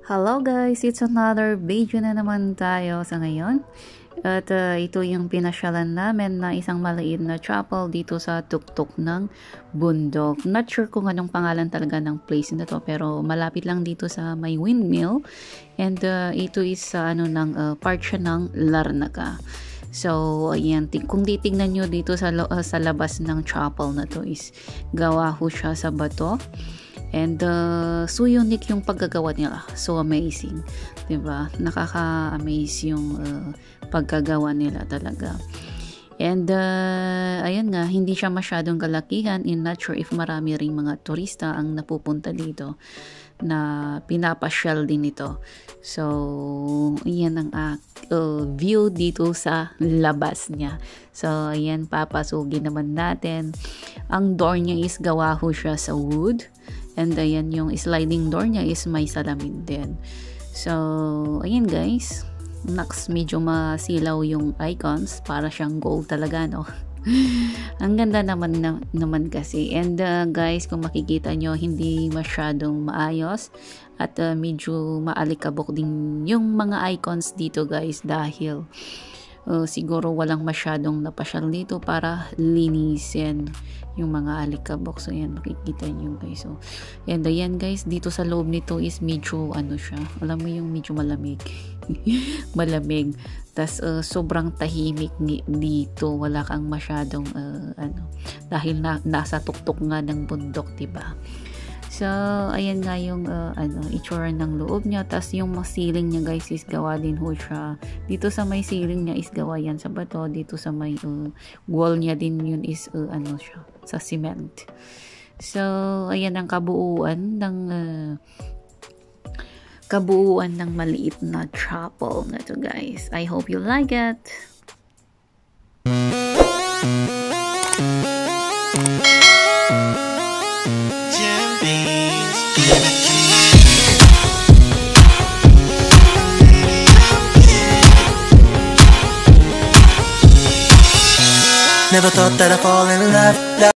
Hello guys, it's another video na naman tayo sa ngayon. At ito yung pinasyalan namin na isang maliit na chapel dito sa tuktok ng bundok. Not sure kung anong pangalan talaga ng place na to, pero malapit lang dito sa may windmill. And ito is part siya ng Larnaca. So, ayan, kung titignan nyo dito sa labas ng chapel na to is gawa ho siya sa bato. And so unique yung paggagawa nila. So amazing. Diba? Nakaka-amaze yung paggagawa nila talaga. And ayun nga, hindi siya masyadong kalakihan. I'm not sure if marami ring mga turista ang napupunta dito na pinapasyal din ito. So, yan ang view dito sa labas niya. So, ayan, papasugin naman natin. Ang door niya is gawa ho siya sa wood. And ayan, yung sliding door niya is may salamin din. So, ayan guys. Next, medyo masilaw yung icons. Para siyang gold talaga, no? Ang ganda naman kasi. And guys, kung makikita nyo, hindi masyadong maayos. At medyo maalikabok din yung mga icons dito guys. Dahil siguro walang masyadong napasyal dito para linisin yung mga alikabok. So yan, makikita nyo guys. So, and ayan guys, dito sa loob nito is medyo siya, alam mo yung medyo malamig. Malamig. Tas sobrang tahimik dito, wala kang masyadong dahil nasa tuktok nga ng bundok, diba? So, ayan nga yung itsura ng loob niya. Tas yung ceiling niya guys is gawa din ho siya. Dito sa may ceiling niya is gawa yan sa bato. Dito sa may wall niya din yun is siya, sa cement. So, ayan ang kabuuan ng maliit na chapel na to guys. I hope you like it. Never thought that I'd fall in love.